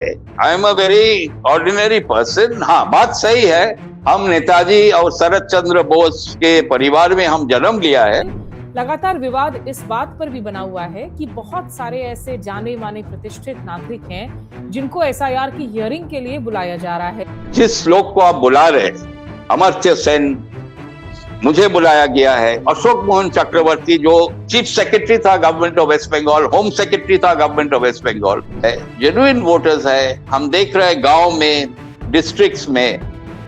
I am a very ordinary person. हाँ, बात सही है, हम नेताजी और शरद चंद्र बोस के परिवार में हम जन्म लिया है। लगातार विवाद इस बात पर भी बना हुआ है कि बहुत सारे ऐसे जाने माने प्रतिष्ठित नागरिक हैं जिनको एसआईआर की हियरिंग के लिए बुलाया जा रहा है। जिस लोग को आप बुला रहे हैं, अमर्त्य सेन, मुझे बुलाया गया है, अशोक मोहन चक्रवर्ती जो चीफ सेक्रेटरी था government of West Bengal, home secretary था government of West Bengal, genuine voters है। हम देख रहे हैं गांव में, डिस्ट्रिक्ट्स में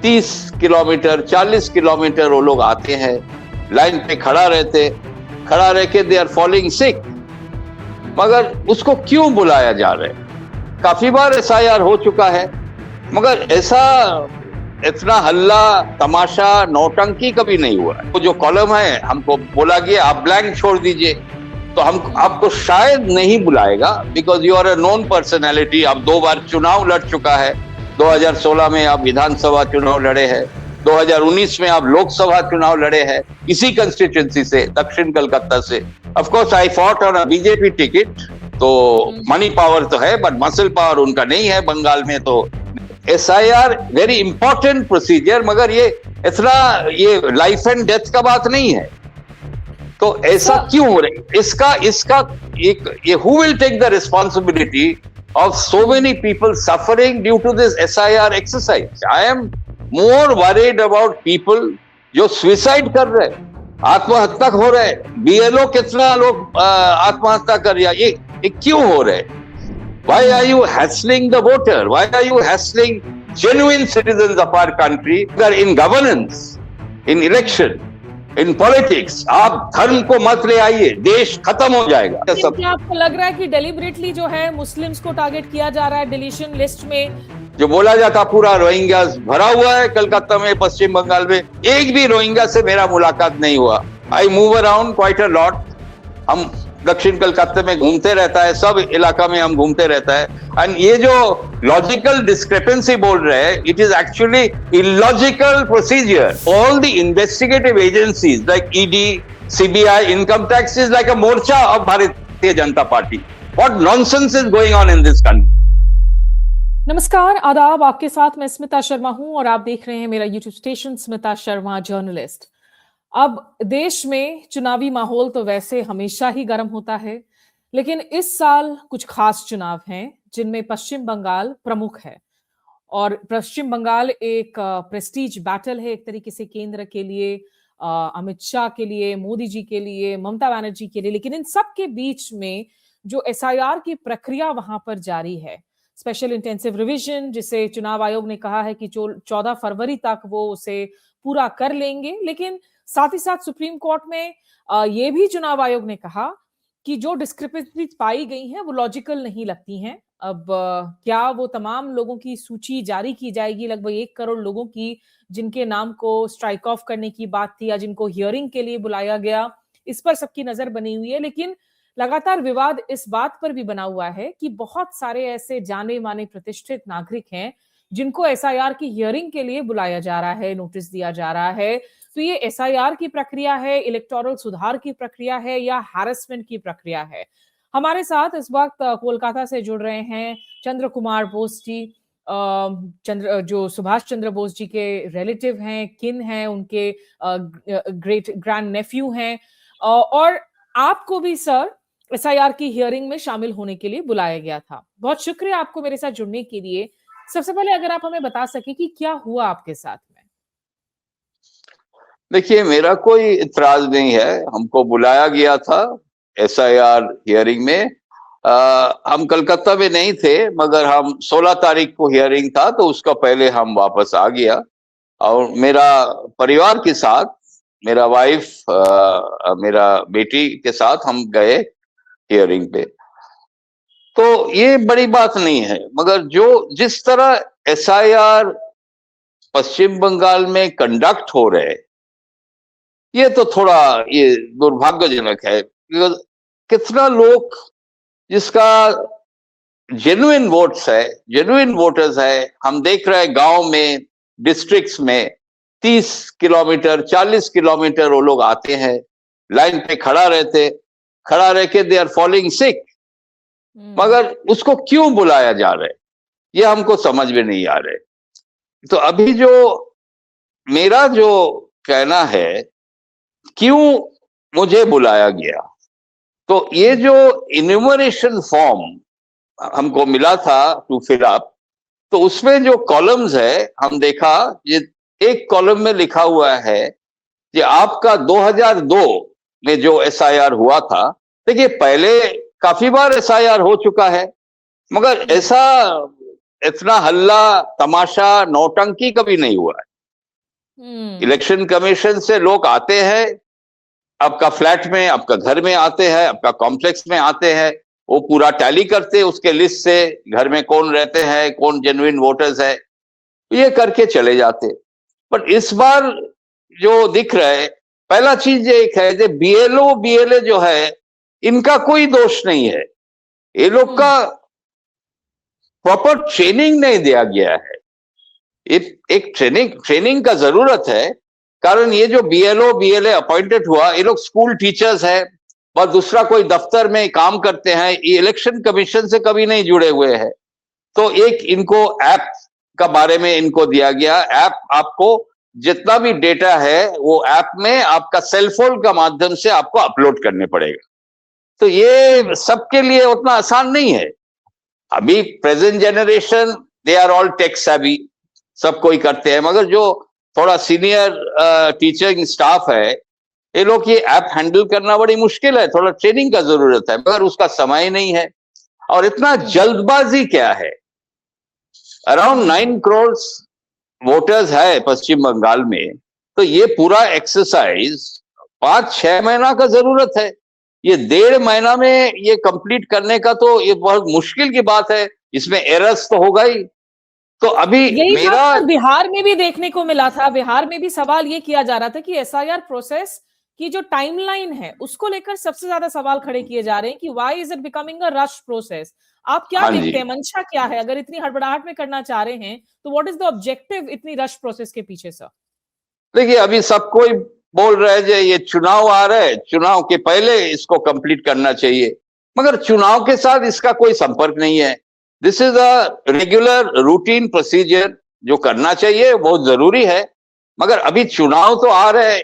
30 किलोमीटर 40 किलोमीटर वो लोग आते हैं, लाइन पे खड़ा रह के दे आर फॉलिंग सिक। मगर उसको क्यों बुलाया जा रहा है? काफी बार एसआईआर हो चुका है, मगर ऐसा इतना हल्ला तमाशा नौटंकी कभी नहीं हुआ है। वो जो कॉलम है, हमको बोला गया आप ब्लैंक छोड़ दीजिए, तो हम आपको शायद नहीं बुलाएगा, because you are a known personality. आप 2 बार चुनाव लड़ चुका है, 2016 में आप विधानसभा चुनाव लड़े हैं, 2019 में आप लोकसभा चुनाव लड़े हैं इसी कंस्टिट्यूंसी से, दक्षिण कलकत्ता से। Of course I fought on a BJP ticket, तो मनी पावर तो है बट मसल पावर उनका नहीं है बंगाल में। तो एसआईआर वेरी इंपॉर्टेंट प्रोसीजर, मगर ये इतना ये लाइफ एंड डेथ का बात नहीं है। तो ऐसा क्यों हो रहा है? इसका एक ये who will take the responsibility of so many people suffering due to this SIR exercise? I am more worried about people जो सुसाइड कर रहे हैं, आत्महत्या हो रहे हैं। बीएलओ कितना लोग आत्महत्या कर रहा है, ये क्यों हो रहे हैं? Why are you hassling the voter? Why are you hassling genuine citizens of our country? In governance, in election, in politics, आप धर्म को मत ले आइए, देश खत्म हो जाएगा। क्या आपको लग रहा है कि डेलिबरेटली जो है मुस्लिम्स को टारगेट किया जा रहा है डिलीशन लिस्ट में? जो बोला जाता पूरा रोहिंग्या भरा हुआ है कलकत्ता में, पश्चिम बंगाल में, एक भी रोहिंग्या से मेरा मुलाकात नहीं हुआ। I move around quite a lot. हम दक्षिण कलकत्ता में घूमते रहता है, सब इलाका में हम घूमते रहता है। एंड ये जो लॉजिकल डिस्क्रिपेंसी बोल रहे हैं, it is actually illogical procedure. All the investigative agencies like ED, CBI, income tax is like a Morcha of Bharatiya Janata party. What nonsense is going on in this country? नमस्कार, आदाब। आपके साथ मैं स्मिता शर्मा हूं और आप देख रहे हैं मेरा YouTube station Smita Sharma journalist. अब देश में चुनावी माहौल तो वैसे हमेशा ही गर्म होता है, लेकिन इस साल कुछ खास चुनाव हैं जिनमें पश्चिम बंगाल प्रमुख है। और पश्चिम बंगाल एक प्रेस्टीज बैटल है एक तरीके से केंद्र के लिए, अमित शाह के लिए, मोदी जी के लिए, ममता बनर्जी के लिए। लेकिन इन सब के बीच में जो एसआईआर की प्रक्रिया वहां पर जारी है, स्पेशल इंटेंसिव रिवीजन, जिसे चुनाव आयोग ने कहा है कि 14 फरवरी तक वो उसे पूरा कर लेंगे। लेकिन साथ ही साथ सुप्रीम कोर्ट में ये भी चुनाव आयोग ने कहा कि जो डिस्क्रिपेंसी पाई गई हैं वो लॉजिकल नहीं लगती हैं। अब क्या वो तमाम लोगों की सूची जारी की जाएगी, लगभग 1 करोड़ लोगों की, जिनके नाम को स्ट्राइक ऑफ करने की बात थी या जिनको हियरिंग के लिए बुलाया गया, इस पर सबकी नजर बनी हुई है। लेकिन लगातार विवाद इस बात पर भी बना हुआ है कि बहुत सारे ऐसे जाने माने प्रतिष्ठित नागरिक हैं जिनको एसआईआर की हियरिंग के लिए बुलाया जा रहा है, नोटिस दिया जा रहा है। तो ये एसआईआर की प्रक्रिया है, इलेक्टोरल सुधार की प्रक्रिया है या हैरेसमेंट की प्रक्रिया है? हमारे साथ इस वक्त कोलकाता से जुड़ रहे हैं चंद्र कुमार बोस जी, जो सुभाष चंद्र बोस जी के रिलेटिव हैं, किन हैं, उनके ग्रेट ग्रैंड नेफ्यू हैं। और आपको भी सर एसआईआर की हियरिंग में शामिल होने के लिए बुलाया गया था। बहुत शुक्रिया आपको मेरे साथ जुड़ने के लिए। सबसे पहले अगर आप हमें बता सके कि क्या हुआ आपके साथ में? देखिए, मेरा कोई इतराज नहीं है, हमको बुलाया गया था एसआईआर हियरिंग में। हम कलकत्ता में नहीं थे, मगर हम 16 तारीख को हियरिंग था, तो उसका पहले हम वापस आ गया और मेरा परिवार के साथ, मेरा वाइफ, मेरा बेटी के साथ हम गए हियरिंग पे। तो ये बड़ी बात नहीं है, मगर जिस तरह एसआईआर पश्चिम बंगाल में कंडक्ट हो रहे, ये तो थोड़ा ये दुर्भाग्यजनक है। कितना लोग जिसका जेन्युइन वोट्स है, जेन्युइन वोटर्स है, हम देख रहे हैं गांव में, डिस्ट्रिक्ट्स में 30 किलोमीटर 40 किलोमीटर वो लोग आते हैं, लाइन पे खड़ा रह के दे आर फॉलिंग सिक। मगर उसको क्यों बुलाया जा रहा है? ये हमको समझ में नहीं आ रहे। तो अभी जो मेरा जो कहना है, क्यों मुझे बुलाया गया, तो ये जो इन्यूमरेशन फॉर्म हमको मिला था टू फिल अप, तो उसमें जो कॉलम्स है हम देखा, ये एक कॉलम में लिखा हुआ है कि आपका 2002 में जो एसआईआर हुआ था, देखिए पहले काफी बार एसआईआर हो चुका है, मगर ऐसा इतना हल्ला तमाशा नौटंकी कभी नहीं हुआ है। इलेक्शन कमीशन से लोग आते हैं, आपका फ्लैट में, आपका घर में आते हैं, आपका कॉम्प्लेक्स में आते हैं, वो पूरा टैली करते हैं उसके लिस्ट से, घर में कौन रहते हैं, कौन जेन्युइन वोटर्स है, ये करके चले जाते। बट इस बार जो दिख रहा है, पहला चीज एक है जो बीएलओ बीएलए जो है, इनका कोई दोष नहीं है, ये लोग का प्रॉपर ट्रेनिंग नहीं दिया गया है। एक ट्रेनिंग का जरूरत है, कारण ये जो बीएलओ बीएलए अपॉइंटेड हुआ, ये लोग स्कूल टीचर्स है और दूसरा कोई दफ्तर में काम करते हैं, ये इलेक्शन कमीशन से कभी नहीं जुड़े हुए हैं। तो एक इनको ऐप का बारे में इनको दिया गया, ऐप आपको जितना भी डेटा है वो ऐप में आपका सेलफोन का माध्यम से आपको अपलोड करने पड़ेगा। तो ये सबके लिए उतना आसान नहीं है। अभी present generation they are all tech savvy, सब कोई करते हैं, मगर जो थोड़ा सीनियर टीचिंग स्टाफ है, ये लोग ये ऐप हैंडल करना बड़ी मुश्किल है, थोड़ा ट्रेनिंग का जरूरत है, मगर उसका समय नहीं है। और इतना जल्दबाजी क्या है, अराउंड 9 करोड़ वोटर्स है पश्चिम बंगाल में, तो ये पूरा एक्सरसाइज 5-6 महीना का जरूरत है, ये 1.5 महीना में ये कंप्लीट करने का तो ये बहुत मुश्किल की बात है, इसमें एरर्स तो होगा ही। तो अभी मेरा बिहार में भी देखने को मिला था, बिहार में भी सवाल ये किया जा रहा था कि एसआईआर प्रोसेस की जो टाइमलाइन है उसको लेकर सबसे ज्यादा सवाल खड़े किए जा रहे हैं कि why is it becoming a rush process. आप क्या देखते हैं, मंशा क्या है? अगर इतनी हड़बड़ाहट में करना चाह रहे हैं तो व्हाट इज द ऑब्जेक्टिव इतनी रश प्रोसेस के पीछे सर? देखिए अभी सब कोई बोल रहे हैं ये चुनाव आ रहे हैं, चुनाव के पहले इसको कंप्लीट करना चाहिए, मगर चुनाव के साथ इसका कोई संपर्क नहीं है। This is a regular routine procedure, जो करना चाहिए बहुत जरूरी है, मगर अभी चुनाव तो आ रहे हैं,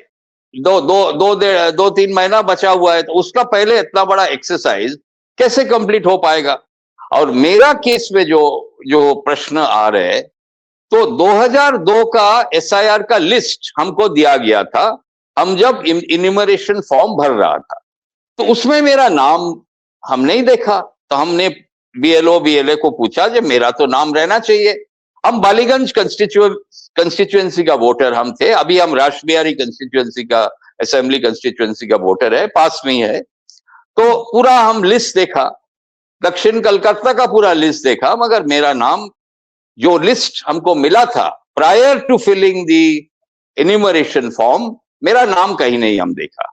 2-3 महीना बचा हुआ है, तो उसका पहले इतना बड़ा एक्सरसाइज कैसे कंप्लीट हो पाएगा? और मेरा केस में जो प्रश्न आ रहे हैं, तो 2002 का एसआईआर का लिस्ट हमको दिया गया था, हम जब इन्यूमरेशन फॉर्म भर रहा था, तो उसमें मेरा नाम हम नहीं देखा, तो हमने बीएलओ बीएलए को पूछा कि मेरा तो नाम रहना चाहिए। हम बालीगंज कंस्टिट्यूएंसी का वोटर हम थे, अभी हम राष्ट्रबिहारी कंस्टिट्यूएंसी का असेंबली कंस्टिट्यूएंसी का वोटर है, पास में ही है। तो पूरा हम लिस्ट देखा, दक्षिण कलकत्ता का पूरा लिस्ट देखा, मगर मेरा नाम, जो लिस्ट हमको मिला था prior to filling the enumeration form, मेरा नाम कहीं नहीं हम देखा।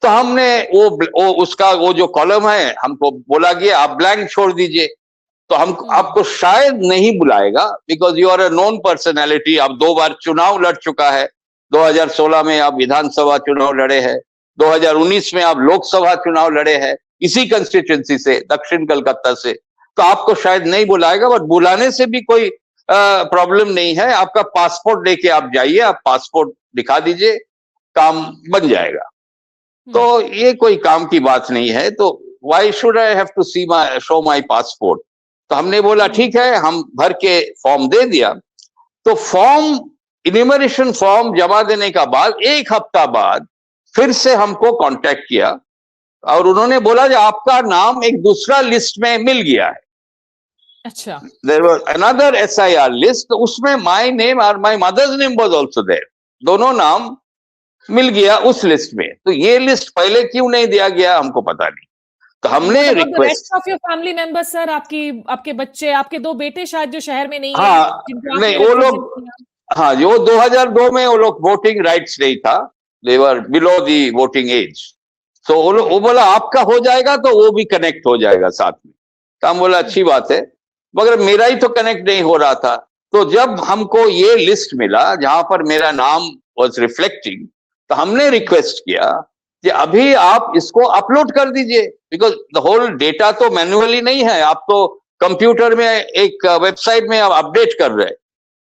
तो हमने वो जो कॉलम है, हमको बोला गया आप ब्लैंक छोड़ दीजिए, तो हम आपको शायद नहीं बुलाएगा, because you are a known personality, आप 2 बार चुनाव लड़ चुका है, 2016 में आप विधानसभा चुनाव लड़े हैं, 2019 में आप लोकसभा चुनाव लड़े हैं इसी कंस्टिट्यूएंसी से, दक्षिण कलकत्ता से, तो आपको शायद नहीं बुलाएगा। बट बुलाने से भी कोई प्रॉब्लम नहीं है, आपका पासपोर्ट लेके आप जाइए, आप पासपोर्ट दिखा दीजिए, काम बन जाएगा। तो ये कोई काम की बात नहीं है, तो why should I have to show my passport? तो हमने बोला ठीक है, हम भर के फॉर्म दे दिया। तो फॉर्म, इन्यूमरेशन फॉर्म जमा देने का बाद 1 हफ्ता बाद फिर से हमको कांटेक्ट किया और उन्होंने बोला कि आपका नाम एक दूसरा लिस्ट में मिल गया है। अच्छा, there was another SIR list, तो उसमें माय नेम और my mother's name was also there, दोनों नाम मिल गया उस लिस्ट में। तो ये लिस्ट पहले क्यों नहीं दिया गया हमको पता नहीं। तो हमने request of your family members sir, आपके बच्चे, आपके 2 बेटे शायद जो शहर में नहीं है, हाँ नहीं, वो लोग, हाँ जो 2002 में वो लोग वोटिंग राइट्स नहीं था, दे वर बिलो दी वोटिंग एज, तो वो बोला आपका हो जाएगा तो वो भी कनेक्ट हो जाएगा साथ में। तो हम बोला अच्छी बात है, मगर मेरा ही तो कनेक्ट नहीं हो रहा था। तो जब हमको ये लिस्ट मिला जहां पर मेरा नाम वाज रिफ्लेक्टिंग, तो हमने रिक्वेस्ट किया कि अभी आप इसको अपलोड कर दीजिए, बिकॉज द होल डेटा तो मैन्युअली नहीं है, आप तो कंप्यूटर में एक वेबसाइट में आप अपडेट कर रहे हैं,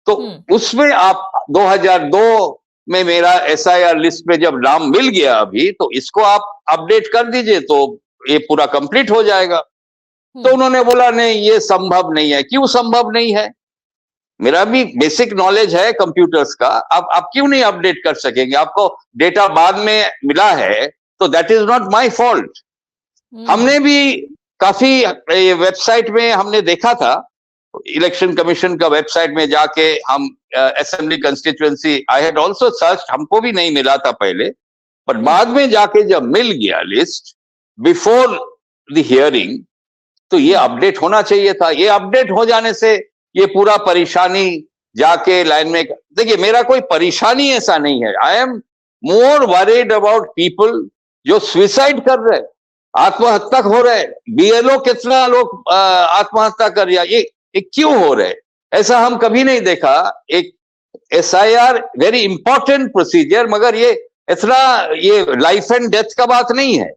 तो उसमें आप 2002 में मेरा SIR लिस्ट में जब नाम मिल गया अभी, तो इसको आप अपडेट कर दीजिए तो ये पूरा कंप्लीट हो जाएगा। तो उन्होंने बोला नहीं, ये संभव नहीं है। क्यों संभव नहीं है? मेरा भी बेसिक नॉलेज है कंप्यूटर्स का, आप क्यों नहीं अपडेट कर सकेंगे? आपको डेटा बाद में मिला है तो that is not my fault. हमने भी काफी वेबसाइट में हमने देखा था, इलेक्शन कमीशन का वेबसाइट में जाके हम assembly constituency I had also search, हमको भी नहीं मिला था पहले, पर बाद में जाके जब मिल गया लिस्ट बिफोर द हियरिंग, तो ये अपडेट होना चाहिए था। ये अपडेट हो जाने से ये पूरा परेशानी जाके लाइन में, देखिए मेरा कोई परेशानी ऐसा नहीं है। I am more worried about people जो सुसाइड कर रहे, आत्महत्या हो रहे। BLO कितना लोग आत्महत्या कर रहा, ये क्यों हो रहे? ऐसा हम कभी नहीं देखा। एक SIR वेरी इंपॉर्टेंट प्रोसीजर, मगर ये इतना ये लाइफ एंड डेथ का बात नहीं है।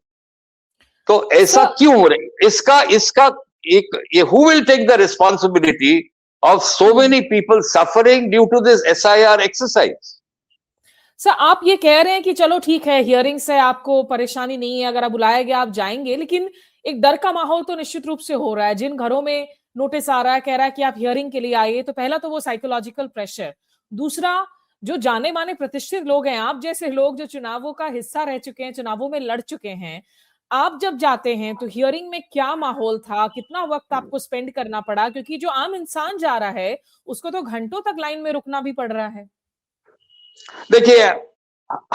तो ऐसा क्यों हो रहा है? इसका एक ये who will take the responsibility of so many people suffering due to this SIR exercise? Sir, आप ये कह रहे हैं कि चलो ठीक है, हियरिंग से आपको परेशानी नहीं है, अगर आप बुलाया गया आप जाएंगे, लेकिन एक डर का माहौल तो निश्चित रूप से हो रहा है। जिन घरों में नोटिस आ रहा है, कह रहा है कि आप हियरिंग के लिए आइए, तो पहला तो वो साइकोलॉजिकल प्रेशर, दूसरा जो जाने माने प्रतिष्ठित लोग हैं, आप जैसे लोग जो चुनावों का हिस्सा रह चुके हैं, चुनावों में लड़ चुके हैं, आप जब जाते हैं तो हियरिंग में क्या माहौल था, कितना वक्त आपको स्पेंड करना पड़ा? क्योंकि जो आम इंसान जा रहा है उसको तो घंटों तक लाइन में रुकना भी पड़ रहा है। देखिए,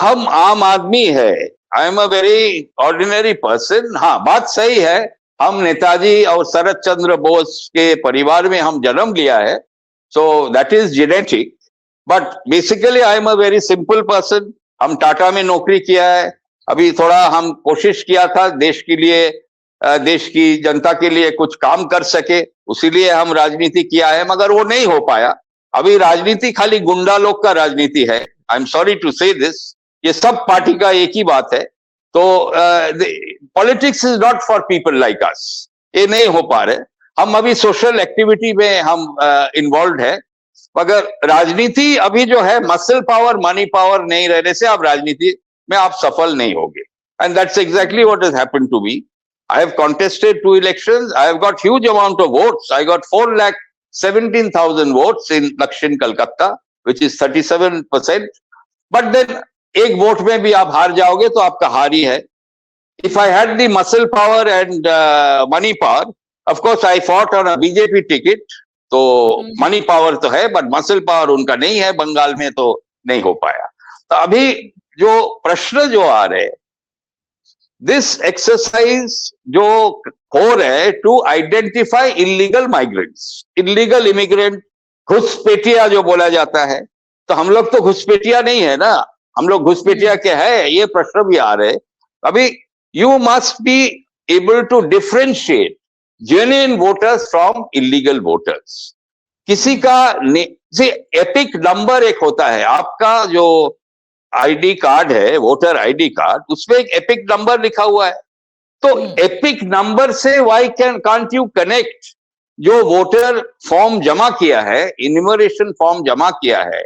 हम आम आदमी है, I am a very ordinary person. हाँ, बात सही है, हम नेताजी और शरद चंद्र बोस के परिवार में हम जन्म लिया है, so that is genetic. But basically I am a very simple person. हम टाटा में नौकरी किया है, अभी थोड़ा हम कोशिश किया था देश के लिए, देश की जनता के लिए कुछ काम कर सके, उसीलिए हम राजनीति किया है, मगर वो नहीं हो पाया। अभी राजनीति खाली गुंडा लोग का राजनीति है। आई एम सॉरी टू से दिस, ये सब पार्टी का एक ही बात है। तो politics is not for people like us, ये नहीं हो पा रहे। हम अभी सोशल एक्टिविटी में हम इन्वॉल्व है, मगर राजनीति अभी जो है मसल पावर मनी पावर नहीं रहने से आप राजनीति में आप सफल नहीं होगे। And that's exactly what has happened to me. I have contested 2 elections. I have got huge amount of votes. I got 4,17,000 votes in Dakshin Kolkata, which is 37%. But then एक वोट में भी आप हार जाओगे तो आपका हार ही है। If I had the muscle power and money power, of course I fought on a BJP ticket. तो money power तो है, but muscle power उनका नहीं है, बंगाल में तो नहीं हो पाया। तो अभी जो प्रश्न जो आ रहे, दिस एक्सरसाइज जो हो रहे है to identify illegal migrants, illegal immigrant, घुसपैठिया जो बोला जाता है, तो हम लोग तो घुसपैठिया नहीं है ना, हम लोग घुसपैठिया के है, ये प्रश्न भी आ रहे। अभी you must be able to differentiate genuine voters from illegal voters. किसी का एपिक नंबर एक होता है, आपका जो आईडी कार्ड है, वोटर आईडी कार्ड, उसमें एक एपिक नंबर लिखा हुआ है। तो एपिक नंबर से व्हाई कांट यू कनेक्ट जो वोटर फॉर्म जमा किया है, इन्यूमरेशन फॉर्म जमा किया है,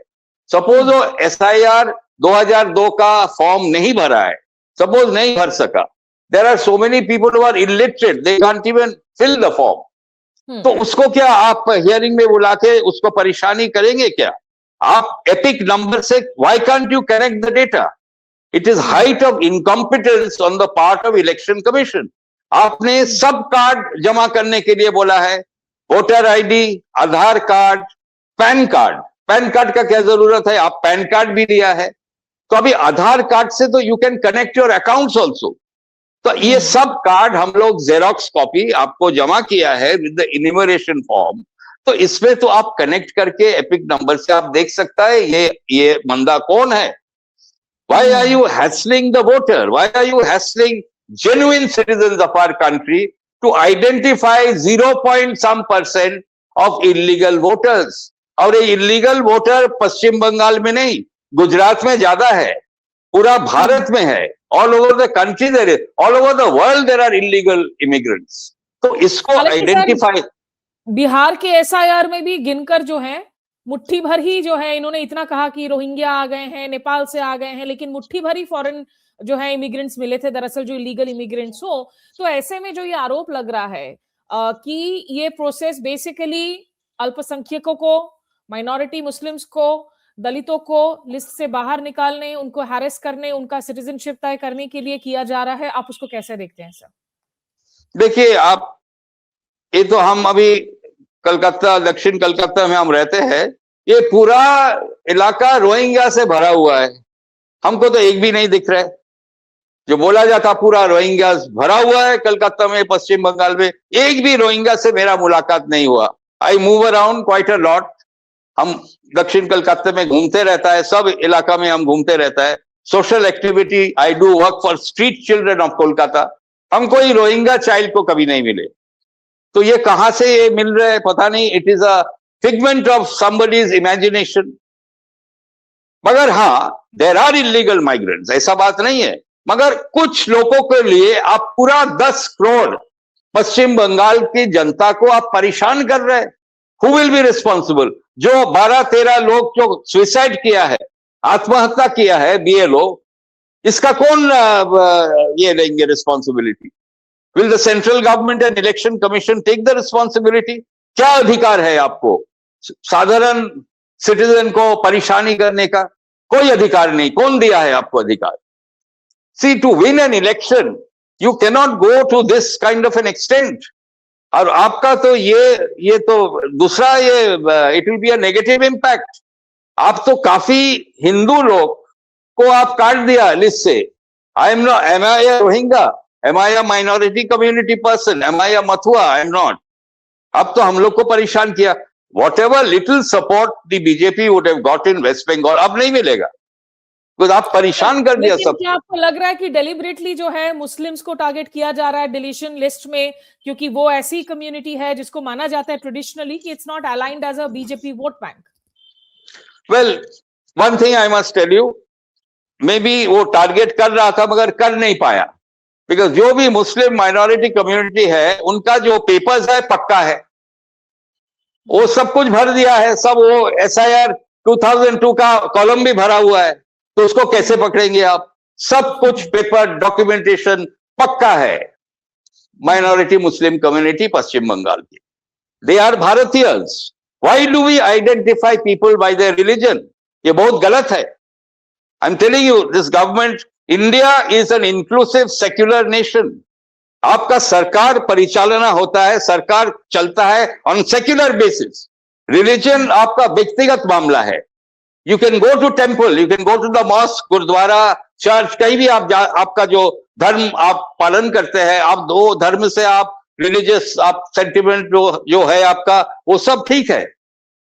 सपोज वो SIR 2002 का फॉर्म नहीं भरा है, सपोज नहीं भर सका, there are so many people who are illiterate, they can't even fill the form. तो उसको क्या आप हियरिंग में बुला के उसको परेशानी करेंगे क्या? आप एपिक नंबर से why can't you connect the data? It is height of incompetence on the part of election commission. आपने सब कार्ड जमा करने के लिए बोला है, voter ID, Aadhaar card, PAN card. PAN card का क्या जरूरत है? आप पैन कार्ड भी लिया है, तो अभी आधार कार्ड से तो you can connect your accounts also. तो ये सब कार्ड हम लोग जेरोक्स कॉपी आपको जमा किया है विद द इन्यूमरेशन फॉर्म, तो इसमें तो आप कनेक्ट करके एपिक नंबर से आप देख सकता है ये बंदा कौन है। Why are you hassling the voter? Why are you hassling genuine citizens of our country to identify 0.some% of illegal voters? और ये इलीगल वोटर पश्चिम बंगाल में नहीं, गुजरात में ज्यादा है, पूरा भारत में है, all over the country there is, all over the world there are illegal immigrants. तो इसको आइडेंटिफाई बिहार के एसआईआर में भी गिनकर जो है मुट्ठी भर ही जो है, इन्होंने इतना कहा कि रोहिंग्या आ गए हैं, नेपाल से आ गए हैं, लेकिन मुट्ठी भर ही फॉरेन जो है इमिग्रेंट्स मिले थे दरअसल, जो इलीगल इमिग्रेंट्स हो। तो ऐसे में जो ये आरोप लग रहा है कि ये प्रोसेस बेसिकली अल्पसंख्यकों को, माइनॉरिटी मुस्लिम्स को, दलितों को लिस्ट से बाहर निकालने, उनको हैरेस करने, उनका सिटीजनशिप तय करने के लिए किया जा रहा है। आप उसको कैसे देखते हैं सर? देखिए आप, ये तो हम अभी कलकत्ता, दक्षिण कलकत्ता में हम रहते हैं, ये पूरा इलाका रोहिंग्या से भरा हुआ है। हमको तो एक भी नहीं दिख रहा है। जो बोला जाता पूरा रोहिंग्या भरा हुआ है कलकत्ता में, पश्चिम बंगाल में, एक भी रोहिंग्या से मेरा मुलाकात नहीं हुआ। I move around quite a lot. हम दक्षिण कलकत्ता में घूमते रहता है, सब इलाका में हम घूमते रहता है। Social activity, I do work for street children of Kolkata. हम कोई रोहिंग्या चाइल्ड को कभी नहीं मिले। तो ये कहां से ये मिल रहा है पता नहीं। It is a figment of somebody's imagination. मगर हाँ, देर आर इलीगल माइग्रेंट्स, ऐसा बात नहीं है। मगर कुछ लोगों के लिए आप पूरा 10 करोड़ पश्चिम बंगाल की जनता को आप परेशान कर रहे हैं। Who will be responsible? जो 12-13 लोग जो सुसाइड किया है, आत्महत्या किया है बीएलओ, इसका कौन ये लेंगे responsibility? Will the central government and election commission take the responsibility? क्या अधिकार है आपको साधारण सिटीजन को परेशानी करने का? कोई अधिकार नहीं। कौन दिया है आपको अधिकार? See, to win an election you can not go to this kind of an extent. और आपका तो ये तो दूसरा, ये it will be a negative impact. आप तो काफी हिंदू लोग को आप काट दिया लिस्ट से। Am I a Rohingya? Am I a minority community person? Am I a Matua? I am not. अब तो हम लोग को परेशान किया। Whatever little support the BJP would have got in West Bengal अब नहीं मिलेगा, क्योंकि आप परेशान कर दिया सब। क्या आपको लग रहा है कि डेलिबरेटली जो है मुस्लिम्स को टारगेट किया जा रहा है डिलीशन लिस्ट में, क्योंकि वो ऐसी कम्युनिटी है जिसको माना जाता है ट्रेडिशनली कि it's not aligned as a BJP vote bank? Well, one thing I must tell you, maybe वो टारगेट कर रहा था मगर कर नहीं पाया। बिकॉज जो भी मुस्लिम माइनॉरिटी कम्युनिटी है उनका जो पेपर्स है पक्का है, वो सब कुछ भर दिया है। सब वो एसआईआर 2002 का कॉलम भी भरा हुआ है, तो उसको कैसे पकड़ेंगे आप? सब कुछ पेपर डॉक्यूमेंटेशन पक्का है। माइनॉरिटी मुस्लिम कम्युनिटी पश्चिम बंगाल की, दे आर भारतीयंस। Why do we identify people by their religion? ये बहुत गलत है। I am telling you, this government, India is an inclusive secular nation. आपका सरकार परिचालना होता है, सरकार चलता है ऑन सेक्युलर बेसिस। रिलीजन आपका व्यक्तिगत मामला है। You can go to temple, you can go to the mosque, gurdwara, church, कहीं भी आप आपका जो धर्म आप पालन करते हैं, आप दो धर्म से आप रिलीजियस आप सेंटिमेंट जो है आपका, वो सब ठीक है।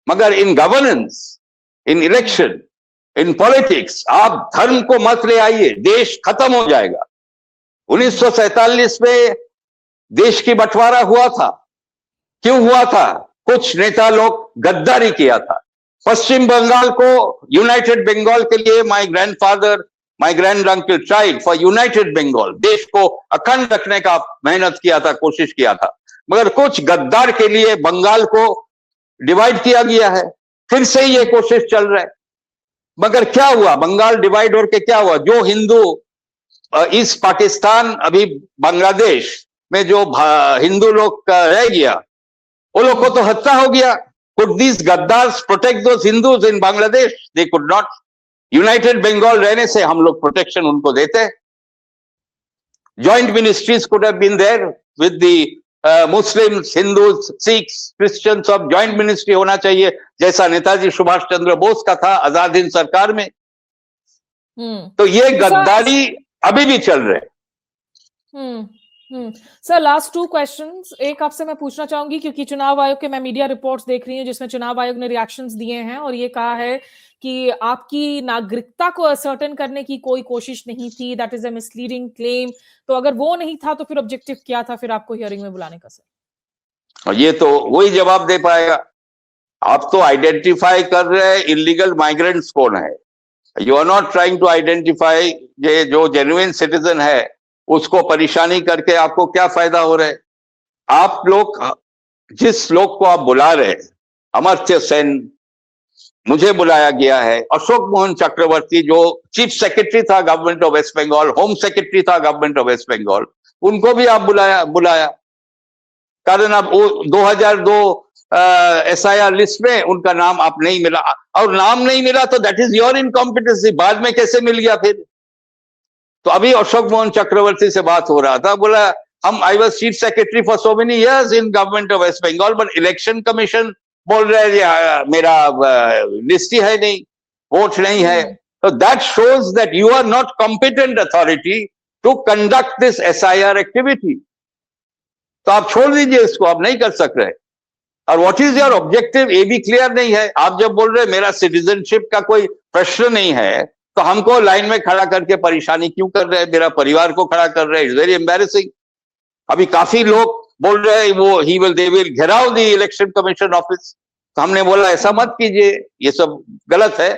मगर in governance, in election, in politics आप धर्म को मत ले आइए, देश खत्म हो जाएगा। 1947 में देश की बंटवारा हुआ था। क्यों हुआ था? कुछ नेता लोग गद्दारी किया था। पश्चिम बंगाल को यूनाइटेड बंगाल के लिए my grandfather, my grand uncle tried for united Bengal. देश को अखंड रखने का मेहनत किया था, कोशिश किया था। मगर कुछ गद्दार के लिए बंगाल को डिवाइड किया गया है। फिर से ये कोशिश चल रहा है। मगर क्या हुआ? बंगाल डिवाइड होकर क्या हुआ? जो हिंदू ईस्ट पाकिस्तान, अभी बांग्लादेश में जो हिंदू लोग रह गया, वो लोग को तो हत्या हो गया। Could these gaddars protect those Hindus in Bangladesh? They could not. United Bengal रहने से हम लोग प्रोटेक्शन उनको देते हैं। Joint ministries could have been there with the Muslims, Hindus, Sikhs, Christians, सब जॉइंट मिनिस्ट्री होना चाहिए, जैसा नेताजी सुभाष चंद्र बोस का था आजाद हिंद सरकार में। तो ये गद्दारी अभी भी चल रहे। Sir, last 2 questions. एक आपसे मैं पूछना चाहूंगी, क्योंकि चुनाव आयोग के मैं मीडिया रिपोर्ट्स देख रही हूँ जिसमें चुनाव आयोग ने रिएक्शंस दिए हैं और ये कहा है कि आपकी नागरिकता को असर्टेन करने की कोई कोशिश नहीं थी, that is a misleading claim. तो अगर वो नहीं था तो फिर ऑब्जेक्टिव क्या था फिर आपको हियरिंग में बुलाने का? सर, ये तो वही जवाब दे पाएगा। आप तो आइडेंटिफाई कर रहे हैं इलीगल माइग्रेंट्स कौन है। You are not trying to identify जो जेन्युइन सिटीजन है, उसको परेशानी करके आपको क्या फायदा हो रहा है? आप लोग जिस लोग को आप बुला रहे हैं, अमर्त्य सेन, मुझे बुलाया गया है, अशोक मोहन चक्रवर्ती जो चीफ सेक्रेटरी था government of West Bengal, home secretary था गवर्नमेंट ऑफ वेस्ट बंगाल, उनको भी आप बुलाया। कारण अब 2002 SIR लिस्ट में उनका नाम आप नहीं मिला, और नाम नहीं मिला तो दैट इज योर इनकॉम्पिटेंसी, बाद में कैसे मिल गया फिर? तो अभी अशोक मोहन चक्रवर्ती से बात हो रहा था, बोला I was chief secretary for so many years in government of West Bengal, but election commission बोल रहे हैं मेरा लिस्ट ही है नहीं, वोट नहीं है। तो that shows that you are not competent authority to conduct this SIR activity. तो आप छोड़ दीजिए इसको, आप नहीं कर सक रहे। और व्हाट इज योर ऑब्जेक्टिव, ये भी क्लियर नहीं है। आप जब बोल रहे मेरा सिटीजनशिप का कोई प्रश्न नहीं है, तो हमको लाइन में खड़ा करके परेशानी क्यों कर रहे हैं, मेरा परिवार को खड़ा कर रहे हैं? It's very embarrassing. अभी काफी लोग बोल रहे हैं वो दे विल घेराव द इलेक्शन कमीशन ऑफिस। तो हमने बोला ऐसा मत कीजिए, ये सब गलत है।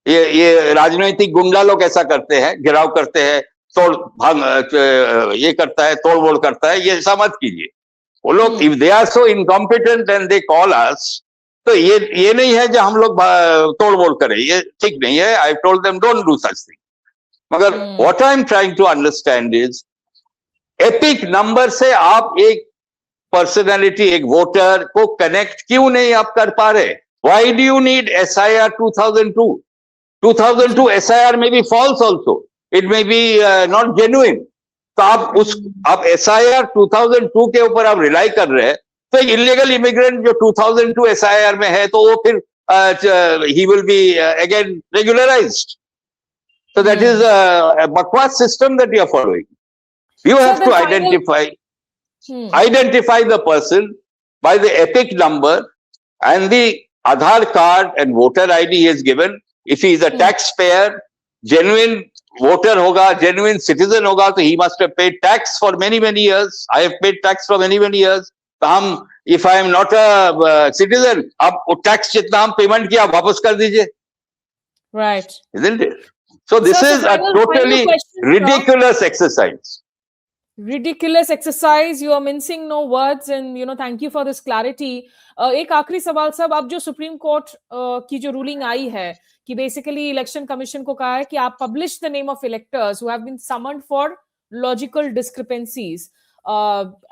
ये राजनीतिक गुंडा लोग ऐसा करते हैं, घेराव करते हैं, तोड़ भाग ये करता है, तोड़ मोड़ करता है, ये ऐसा मत कीजिए। वो लोग if they are so incompetent and they call us, तो ये नहीं है जो हम लोग तोड़ मोड़ करें, ये ठीक नहीं है। I told them don't do such thing. मगर what I am trying to understand is, EPIC number से आप एक पर्सनैलिटी, एक वोटर को कनेक्ट क्यों नहीं आप कर पा रहे? Why do you need SIR 2002? 2002 SIR may be false also, it may be not genuine। तो आप SIR 2002 के ऊपर आप रिलाई कर रहे हैं, तो इलीगल इमिग्रेंट जो 2002 SIR में है, तो वो फिर he will be again regularized। So that is a backward system that you are following। You have to identify the person by the epic number and the Aadhaar card and voter ID he is given। If he is a taxpayer, genuine voter hoga, genuine citizen hoga, so he must have paid tax for many years। I have paid tax for many years। तो हम, if I am not a citizen, आप tax जितना हम payment किया वापस कर दीजिए, right? Isn't it? So this is a totally ridiculous exercise। Ridiculous exercise, you are mincing no words, and thank you for this clarity। एक आखिरी सवाल साहब, अब जो सुप्रीम कोर्ट की जो रूलिंग आई है कि बेसिकली इलेक्शन कमीशन को कहा है कि आप publish the name of electors who have been summoned for logical discrepancies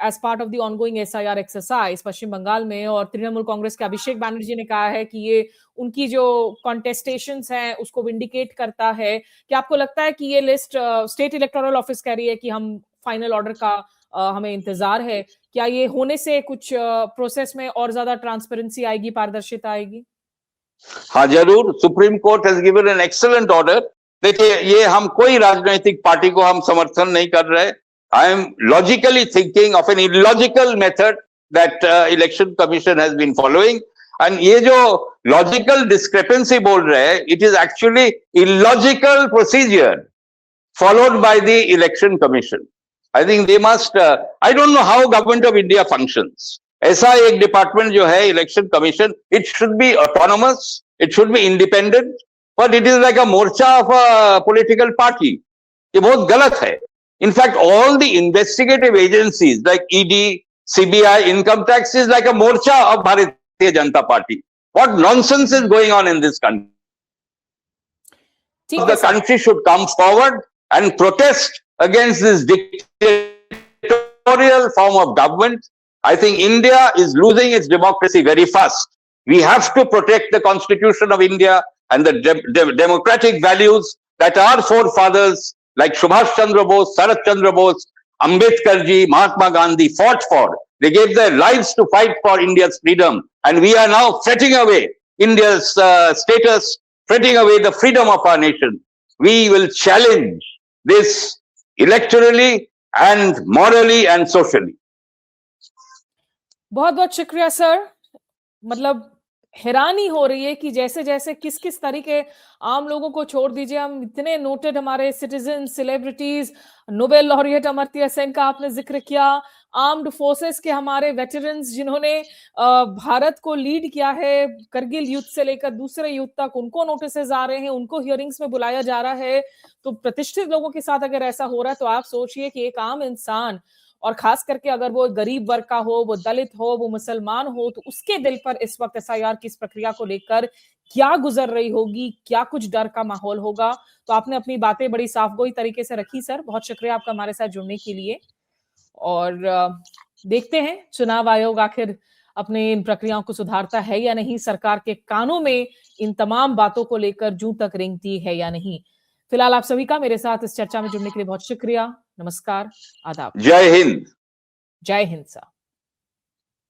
as part of the ongoing SIR exercise पश्चिम बंगाल में, और तृणमूल कांग्रेस के अभिषेक बैनर्जी ने कहा है कि ये उनकी जो कॉन्टेस्टेशंस हैं उसको विंडिकेट करता है। क्या आपको लगता है कि ये लिस्ट, स्टेट इलेक्टोरल ऑफिस कह रही है कि हम फाइनल ऑर्डर का हमें इंतजार है, क्या ये होने से कुछ प्रोसेस में और ज्यादा ट्रांसपेरेंसी आएगी, पारदर्शिता आएगी? हाँ जरूर, supreme court has given an excellent order. देखिए, ये हम कोई राजनीतिक पार्टी को हम समर्थन नहीं कर रहे। I am logically thinking of an illogical method that election commission has been following. And ये जो लॉजिकल डिस्क्रिपेंसी बोल रहे हैं, it is actually illogical procedure followed by the election commission। I think they must, I don't know how government of India functions। ऐसा एक department जो है election commission, it should be autonomous, it should be independent, but it is like a Morcha of a political party। ये बहुत गलत है। In fact, all the investigative agencies like ED, CBI, income tax is like a Morcha of Bharatiya Janata party. What nonsense is going on in this country? The country should come forward and protest against this dictatorial form of government। I think India is losing its democracy very fast। We have to protect the Constitution of India and the democratic values that our forefathers like Subhash Chandra Bose, Sarat Chandra Bose, Ambedkar ji, Mahatma Gandhi fought for। They gave their lives to fight for India's freedom, and we are now fretting away India's status, fretting away the freedom of our nation। We will challenge this electorally and morally and socially। बहुत बहुत शुक्रिया sir. मतलब हैरानी हो रही है कि जैसे जैसे किस किस तरीके, आम लोगों को छोड़ दीजिए, हम इतने नोटेड हमारे citizen, celebrities, Nobel laureate Amartya Sen का आपने जिक्र किया, आर्म्ड फोर्सेस के हमारे वेटरन्स जिन्होंने भारत को लीड किया है करगिल युद्ध से लेकर दूसरे युद्ध तक, उनको नोटिसेस आ रहे हैं, उनको हियरिंग्स में बुलाया जा रहा है। तो प्रतिष्ठित लोगों के साथ अगर ऐसा हो रहा है तो आप सोचिए कि एक आम इंसान और खास करके अगर वो गरीब वर्ग का हो, वो दलित हो, वो मुसलमान हो, तो उसके दिल पर इस वक्त एसआईआर की इस प्रक्रिया को लेकर क्या गुजर रही होगी, क्या कुछ डर का माहौल होगा। तो आपने अपनी बातें बड़ी साफगोई तरीके से रखी सर, बहुत शुक्रिया आपका हमारे साथ जुड़ने के लिए। और देखते हैं चुनाव आयोग आखिर अपने इन प्रक्रियाओं को सुधारता है या नहीं, सरकार के कानों में इन तमाम बातों को लेकर जूं तक रेंगती है या नहीं। फिलहाल आप सभी का मेरे साथ इस चर्चा में जुड़ने के लिए बहुत शुक्रिया। नमस्कार, आदाब। जय हिंद। जय हिंद सर।